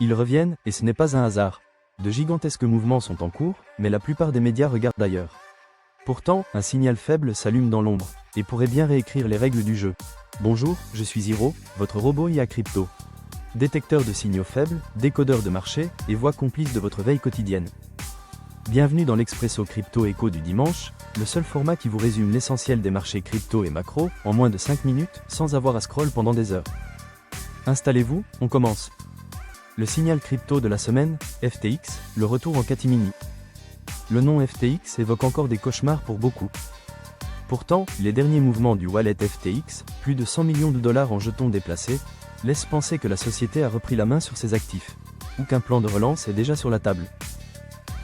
Ils reviennent, et ce n'est pas un hasard. De gigantesques mouvements sont en cours, mais la plupart des médias regardent ailleurs. Pourtant, un signal faible s'allume dans l'ombre, et pourrait bien réécrire les règles du jeu. Bonjour, je suis Hiro, votre robot IA Crypto. Détecteur de signaux faibles, décodeur de marché, et voix complice de votre veille quotidienne. Bienvenue dans l'Expresso Crypto Echo du dimanche, le seul format qui vous résume l'essentiel des marchés crypto et macro, en moins de 5 minutes, sans avoir à scroll pendant des heures. Installez-vous, on commence. Le signal crypto de la semaine, FTX, le retour en catimini. Le nom FTX évoque encore des cauchemars pour beaucoup. Pourtant, les derniers mouvements du wallet FTX, plus de 100 millions de dollars en jetons déplacés, laissent penser que la société a repris la main sur ses actifs, ou qu'un plan de relance est déjà sur la table.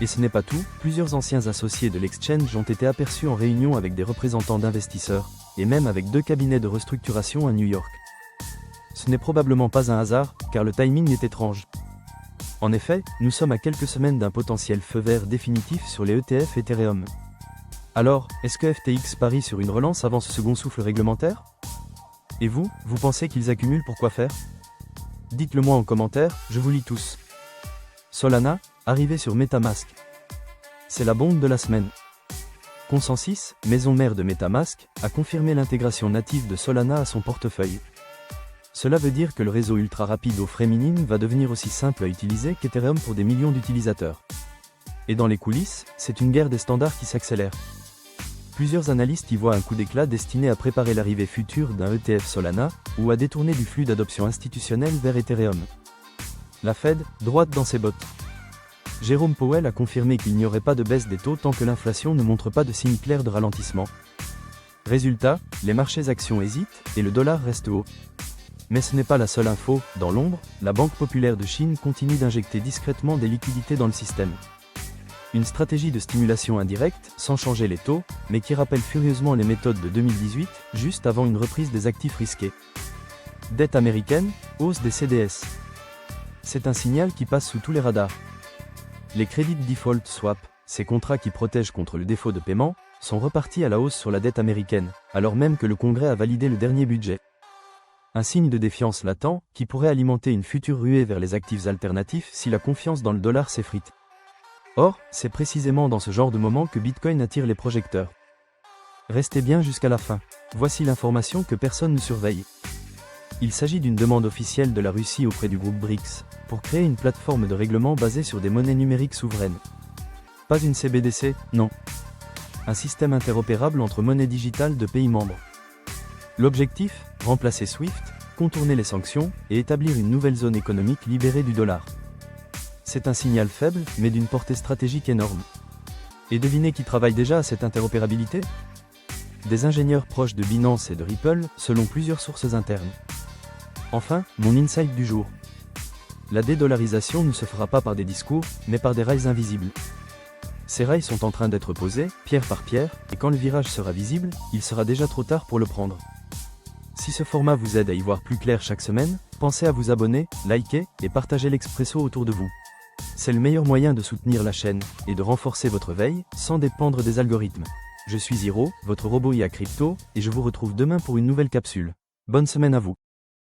Et ce n'est pas tout, plusieurs anciens associés de l'exchange ont été aperçus en réunion avec des représentants d'investisseurs, et même avec 2 cabinets de restructuration à New York. Ce n'est probablement pas un hasard, car le timing est étrange. En effet, nous sommes à quelques semaines d'un potentiel feu vert définitif sur les ETF Ethereum. Alors, est-ce que FTX parie sur une relance avant ce second souffle réglementaire? Et vous pensez qu'ils accumulent pour quoi faire? Dites-le moi en commentaire, je vous lis tous. Solana, arrivé sur MetaMask. C'est la bombe de la semaine. Consensus, maison mère de MetaMask, a confirmé l'intégration native de Solana à son portefeuille. Cela veut dire que le réseau ultra rapide aux frais minimes va devenir aussi simple à utiliser qu'Ethereum pour des millions d'utilisateurs. Et dans les coulisses, c'est une guerre des standards qui s'accélère. Plusieurs analystes y voient un coup d'éclat destiné à préparer l'arrivée future d'un ETF Solana, ou à détourner du flux d'adoption institutionnelle vers Ethereum. La Fed, droite dans ses bottes. Jérôme Powell a confirmé qu'il n'y aurait pas de baisse des taux tant que l'inflation ne montre pas de signe clair de ralentissement. Résultat, les marchés actions hésitent, et le dollar reste haut. Mais ce n'est pas la seule info, dans l'ombre, la Banque populaire de Chine continue d'injecter discrètement des liquidités dans le système. Une stratégie de stimulation indirecte, sans changer les taux, mais qui rappelle furieusement les méthodes de 2018, juste avant une reprise des actifs risqués. Dette américaine, hausse des CDS. C'est un signal qui passe sous tous les radars. Les crédits default swap, ces contrats qui protègent contre le défaut de paiement, sont repartis à la hausse sur la dette américaine, alors même que le Congrès a validé le dernier budget. Un signe de défiance latent, qui pourrait alimenter une future ruée vers les actifs alternatifs si la confiance dans le dollar s'effrite. Or, c'est précisément dans ce genre de moment que Bitcoin attire les projecteurs. Restez bien jusqu'à la fin. Voici l'information que personne ne surveille. Il s'agit d'une demande officielle de la Russie auprès du groupe BRICS, pour créer une plateforme de règlement basée sur des monnaies numériques souveraines. Pas une CBDC, non. Un système interopérable entre monnaies digitales de pays membres. L'objectif, remplacer SWIFT, contourner les sanctions, et établir une nouvelle zone économique libérée du dollar. C'est un signal faible, mais d'une portée stratégique énorme. Et devinez qui travaille déjà à cette interopérabilité? Des ingénieurs proches de Binance et de Ripple, selon plusieurs sources internes. Enfin, mon insight du jour. La dédollarisation ne se fera pas par des discours, mais par des rails invisibles. Ces rails sont en train d'être posés, pierre par pierre, et quand le virage sera visible, il sera déjà trop tard pour le prendre. Si ce format vous aide à y voir plus clair chaque semaine, pensez à vous abonner, liker, et partager l'Expresso autour de vous. C'est le meilleur moyen de soutenir la chaîne, et de renforcer votre veille, sans dépendre des algorithmes. Je suis Hiro, votre robot IA Crypto, et je vous retrouve demain pour une nouvelle capsule. Bonne semaine à vous.